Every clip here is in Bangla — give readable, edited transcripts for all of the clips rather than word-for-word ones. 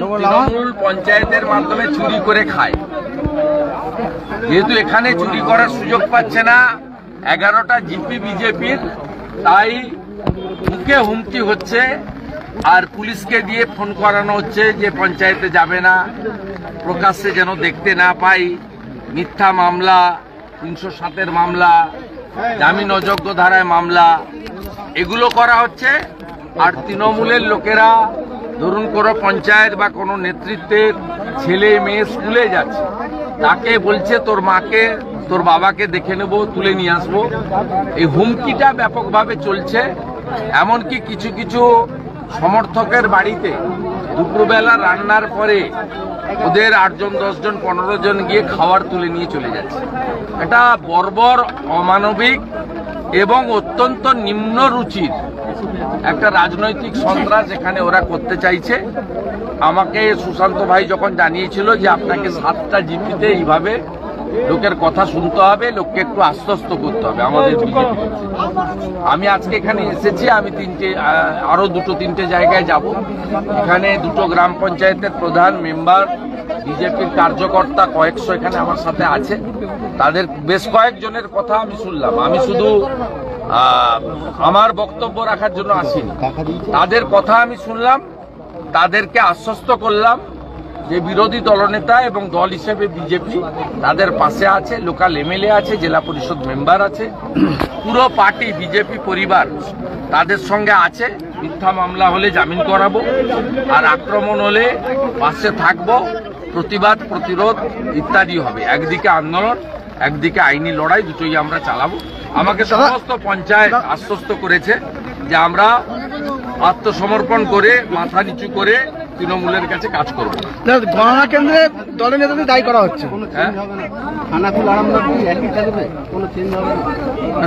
তৃণমূল পঞ্চায়েতের মাধ্যমে চুরি করে খায়, যেহেতু এখানে চুরি করার সুযোগ পাচ্ছে না 11টা জিপি বিজেপির, তাই মুখে হুমকি হচ্ছে আর পুলিশকে দিয়ে ফোন করানো হচ্ছে যে পঞ্চায়েতে যাবে না, প্রকাশ্যে যেন দেখতে না পাই। মিথ্যা মামলা, 307-এর মামলা, জামিন অযোগ্য ধারায় মামলা, এগুলো করা হচ্ছে। আর তৃণমূলের লোকেরা ধরুন কোনো পঞ্চায়েত বা কোনো নেতৃত্বের ছেলে মেয়ে স্কুলে যাচ্ছে, তাকে বলছে তোর মাকে তোর বাবাকে দেখে নেব, তুলে নিয়ে আসবো। এই হুমকিটা ব্যাপকভাবে চলছে। এমনকি কিছু কিছু সমর্থকের বাড়িতে দুপুরবেলা রান্নার পরে ওদের 8 জন 10 জন 15 জন গিয়ে খাবার তুলে নিয়ে চলে যাচ্ছে। এটা বর্বর, অমানবিক এবং অত্যন্ত নিম্ন রুচির একটা রাজনৈতিক সন্ত্রাস এখানে ওরা করতে চাইছে। আমাকে সুশান্ত ভাই যখন জানিয়েছিল যে আপনাকে 7টা জিপিতে এইভাবে লোকের কথা শুনতে হবে, লোককে একটু আশ্বস্ত করতে হবে আমাদের বিজেপি, আমি আজকে এখানে এসেছি। আমি আরো 2-3টে জায়গায় যাব। এখানে 2টো গ্রাম পঞ্চায়েতের প্রধান, মেম্বার, বিজেপির কার্যকর্তা কয়েকশো এখানে আমার সাথে আছে। তাদের বেশ কয়েকজনের কথা আমি শুনলাম। আমি শুধু আমার বক্তব্য রাখার জন্য আসিনি, তাদের কথা আমি শুনলাম, তাদেরকে আশ্বস্ত করলাম যে বিরোধী দলনেতা এবং দল হিসেবে বিজেপি তাদের পাশে আছে, লোকাল এমএলএ আছে, জেলা পরিষদ মেম্বার আছে, পুরো পার্টি বিজেপি পরিবার তাদের সঙ্গে আছে। মিথ্যা মামলা হলে জামিন করাবো, আর আক্রমণ হলে পাশে থাকবো। প্রতিবাদ, প্রতিরোধ ইত্যাদি হবে। একদিকে আন্দোলন, একদিকে আইনি লড়াই, দুটোই আমরা চালাবো। আমাকে সমস্ত পঞ্চায়েত আশ্বস্ত করেছে যে আমরা আত্মসমর্পণ করে, মাথা নিচু করে তৃণমূলের কাছে কাজ করব। গণনা কেন্দ্রে দলের নেতাদের দায়ী করা হচ্ছে,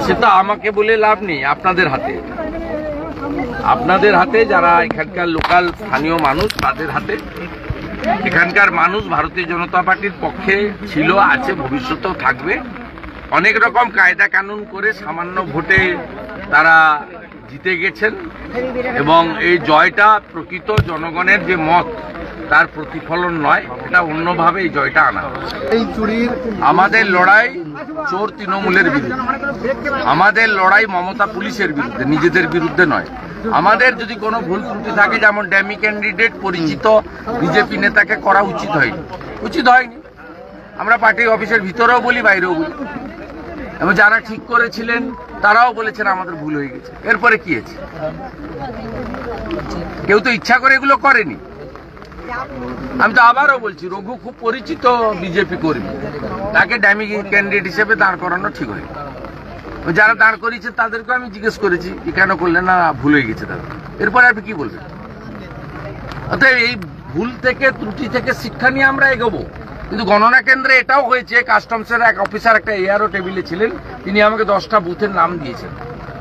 সেটা আমাকে বলে লাভ নেই। আপনাদের হাতে, আপনাদের হাতে, যারা এখানকার লোকাল স্থানীয় মানুষ তাদের হাতে। এখানকার মানুষ ভারতীয় জনতা পার্টির পক্ষে ছিল, আছে, ভবিষ্যতেও থাকবে। অনেক রকম কায়দা কানুন করে সামান্য ভোটে তারা জিতে গেছেন এবং এই জয়টা প্রকৃত জনগণের যে মত তার প্রতিফলন নয়, এটা অন্যভাবে এই জয়টা আনা হচ্ছে। এই চুরির আমাদের লড়াই চোর তৃণমূলের বিরুদ্ধে, আমাদের লড়াই মমতা পুলিশের বিরুদ্ধে, নিজেদের বিরুদ্ধে নয়। আমাদের যদি কোনো ভুল ত্রুটি থাকে, যেমন ড্যামি ক্যান্ডিডেট পরিচিত বিজেপি নেতাকে করা উচিত হয়নি। আমরা পার্টি অফিসের ভিতরেও বলি, বাইরেও বলি, এবং যারা ঠিক করেছিলেন তারাও বলেছেন আমাদের ভুল হয়ে গেছে। এরপরে কি হয়েছে? কেউ তো ইচ্ছা করে এগুলো করেনি। আমি তো আবারও বলছি, রঘু খুব পরিচিত বিজেপি কর্মী, তাকে ড্যামি ক্যান্ডিডেট হিসেবে দাঁড় করানো ঠিক হয়নি। যারা দাঁড় করিয়েছে তাদেরকে আমি জিজ্ঞেস করেছি যে কেন করলেন না, ভুল হয়ে গেছে তাদের। এরপরে আপনি কি বলবেন? অতএব এই ভুল থেকে, ত্রুটি থেকে শিক্ষা নিয়ে আমরা এগোবো। কিন্তু গণনা কেন্দ্রে এটাও হয়েছে, কাস্টমসের এক অফিসার একটা এআরও টেবিলে ছিলেন, তিনি আমাকে 10টা বুথের নাম দিয়েছেন।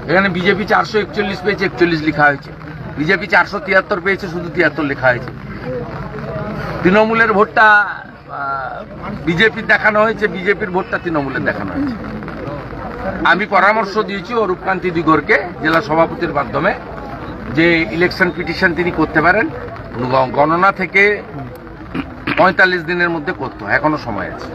এখানে বিজেপি 441 পেয়েছে, 41 লেখা হয়েছে। বিজেপি 473 পেয়েছে, শুধু 73 লেখা হয়েছে। তৃণমূলের ভোটটা বিজেপির দেখানো হয়েছে, বিজেপির ভোটটা তৃণমূলের দেখানো হয়েছে। আমি পরামর্শ দিয়েছি অরূপকান্তি দিগরকে জেলা সভাপতির মাধ্যমে যে ইলেকশন পিটিশন তিনি করতে পারেন, গণনা থেকে 45 দিনের মধ্যে করতে হয়, এখনো সময় আছে।